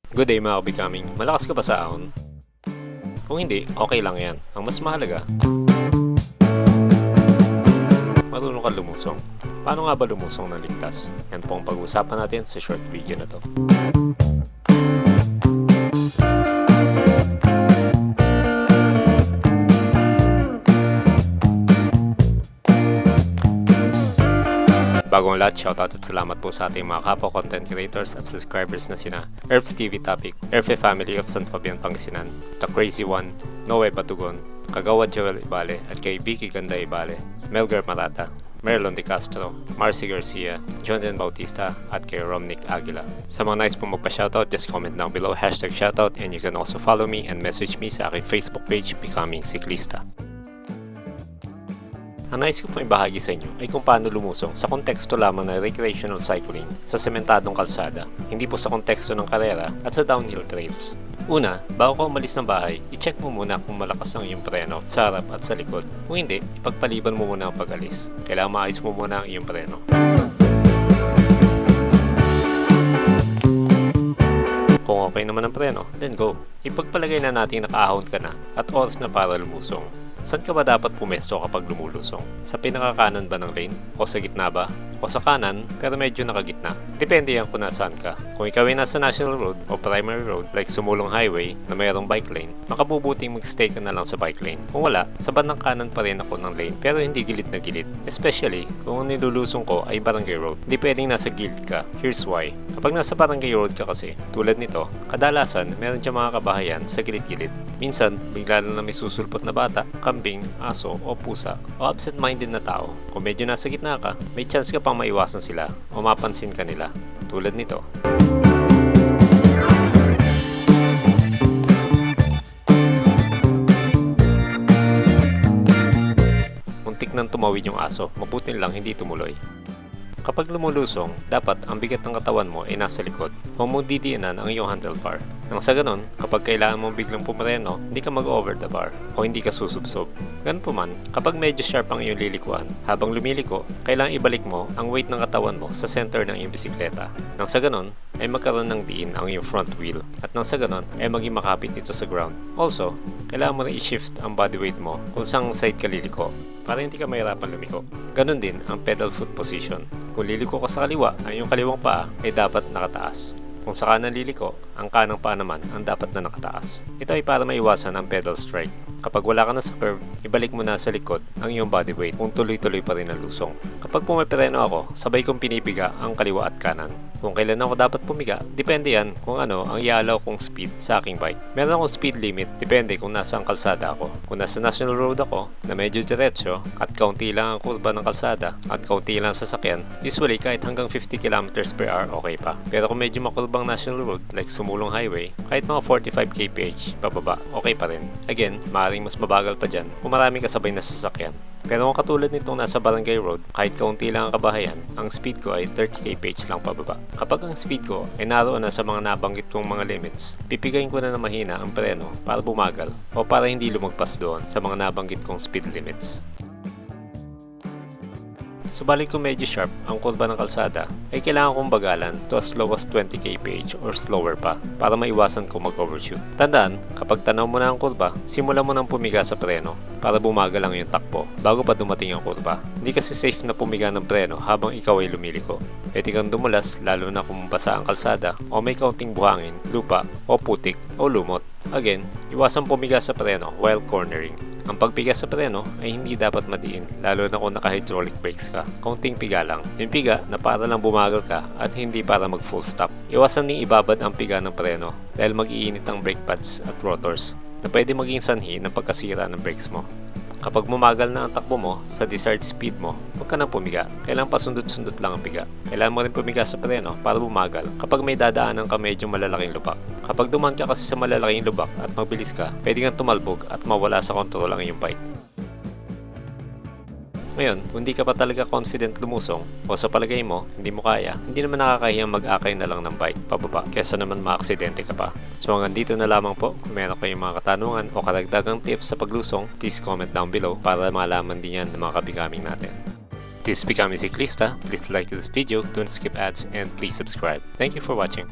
Good day mga kabicaming. Malakas ka ba sa ahon? Kung hindi, okay lang yan. Ang mas mahalaga, marunong ka lumusong. Paano nga ba lumusong ng ligtas? Yan po ang pag-uusapan natin sa short video na to. Bago ang lahat, shoutout at salamat po sa ating mga kapwa content creators at subscribers na sina Herbs TV Topic, Erfe Family of San Fabian Pangasinan, The Crazy One, Noe Batugon, Kagawa Joel Ibale at kay Vicky Ganda Ibale, Melgar Marata, Merlon De Castro, Marcy Garcia, Jonathan Bautista at kay Romnick Aguila. Sa mga nice po magpa-shoutout, just comment down below #shoutout and you can also follow me and message me sa aking Facebook page Becoming Siklista. Ang nais ko pong ibahagi sa inyo ay kung paano lumusong sa konteksto lamang ng recreational cycling sa sementadong kalsada, hindi po sa konteksto ng karera at sa downhill trails. Una, bago ka umalis ng bahay, i-check mo muna kung malakas ang iyong preno sa harap at sa likod. Kung hindi, ipagpaliban mo muna ang pag-alis. Kailangan maayos mo muna ang iyong preno. Kung okay naman ang preno, then go. Ipagpalagay na natin nakaahon ka na at oras na para lumusong. Saan ka ba dapat pumesto kapag lumulusong? Sa pinakakanan ba ng lane? O sa gitna ba? O sa kanan pero medyo nakagitna? Depende yan kung nasaan ka. Kung ikaw ay nasa national road o primary road like Sumulong Highway na mayroong bike lane, makabubuting mag-stay ka na lang sa bike lane. Kung wala, sa bandang kanan pa rin ako ng lane pero hindi gilid na gilid. Especially kung ang nilulusong ko ay barangay road. Hindi pwedeng nasa gilid ka. Here's why. Kapag nasa barangay road ka kasi, tulad nito, kadalasan meron dyan mga kabahayan sa gilid-gilid. Minsan, bigla na may susulpot na bata, kambing, aso o pusa o absent-minded na tao. Kung medyo nasa gitna ka, may chance ka pang maiwasan sila o mapansin ka nila. Tulad nito. Muntik nang tumawid yung aso, mabuti lang hindi tumuloy. Kapag lumulusong, dapat ang bigat ng katawan mo ay nasa likod. Huwag mong didiinan ang iyong handlebar. Nang sa ganon, kapag kailangan mong biglang pumareno, hindi ka mag-over the bar o hindi ka susubsob. Ganun po man, kapag medyo sharp ang iyong lilikuan, habang lumiliko, kailangan ibalik mo ang weight ng katawan mo sa center ng iyong bisikleta. Nang sa ganon, ay magkaroon ng diin ang iyong front wheel at nang sa ganon ay maging makapit ito sa ground. Also, kailangan mo rin i-shift ang body weight mo kung saan side ka liliko para hindi ka mahirapan lumiko. Ganon din ang pedal foot position. Kung liliko ka sa kaliwa, ang iyong kaliwang paa ay dapat nakataas. Kung sa kanan liliko, ang kanang paa naman ang dapat na nakataas. Ito ay para maiwasan ang pedal strike. Kapag wala ka na sa curve, ibalik mo na sa likod ang iyong body weight kung tuloy-tuloy pa rin ang lusong. Kapag pumipreno ako, sabay kong pinipiga ang kaliwa at kanan. Kung kailan ako dapat pumiga, depende yan kung ano ang iaalaw kong speed sa aking bike. Meron akong speed limit, depende kung nasa ang kalsada ako. Kung nasa national road ako, na medyo diretso at kaunti lang ang kurba ng kalsada at kaunti lang sasakyan, usually kahit hanggang 50 km/h okay pa. Pero kung medyo makurbang national road like Sumulong Highway, kahit mga 45 kph pababa, okay pa rin. Again, maaaring mas mabagal pa dyan kung maraming kasabay na sasakyan. Pero kung katulad nitong nasa barangay road, kahit kaunti lang ang kabahayan, ang speed ko ay 30 kph lang pababa. Kapag ang speed ko ay naroon na sa mga nabanggit kong mga limits, pipigayin ko na ng mahina ang preno para bumagal o para hindi lumagpas doon sa mga nabanggit kong speed limits. Subalit kung medyo sharp ang kurba ng kalsada, ay kailangan kong bagalan to as low as 20 kph or slower pa para maiwasan ko mag-overshoot. Tandaan, kapag tanaw mo na ang kurba, simulan mo nang pumiga sa preno para bumagal ang iyong takbo bago pa dumating ang kurba. Hindi kasi safe na pumiga ng preno habang ikaw ay lumiliko. Pwede kang dumulas lalo na kung basa ang kalsada o may kaunting buhangin, lupa o putik o lumot. Again, iwasan pumiga sa preno while cornering. Ang pagpiga sa preno ay hindi dapat madiin, lalo na kung naka-hydraulic brakes ka. Kaunting piga lang. Yung piga na para lang bumagal ka at hindi para mag-full stop. Iwasan ding ibabad ang piga ng preno dahil mag-iinit ang brake pads at rotors na pwede maging sanhi ng pagkasira ng brakes mo. Kapag bumagal na ang takbo mo sa desired speed mo, huwag ka nang pumiga. Kailangan pasundot-sundot lang ang piga. Kailangan mo rin pumiga sa preno para bumagal kapag may dadaanan ka medyo malalaking lubak. Kapag dumaan ka kasi sa malalaking lubak at mabilis ka, pwede kang tumalbog at mawala sa kontrol ang iyong bike. Ngayon, kung di ka pa talaga confident lumusong o sa palagay mo, hindi mo kaya, hindi naman nakakahiyang mag-akay na lang ng bike pababa kesa naman maaksidente ka pa. So hanggang dito na lamang po. Kung meron kayong mga katanungan o karagdagang tips sa paglusong, please comment down below para malaman din yan ng mga kabigaming natin. This is Becoming Siklista. Please like this video, don't skip ads, and please subscribe. Thank you for watching.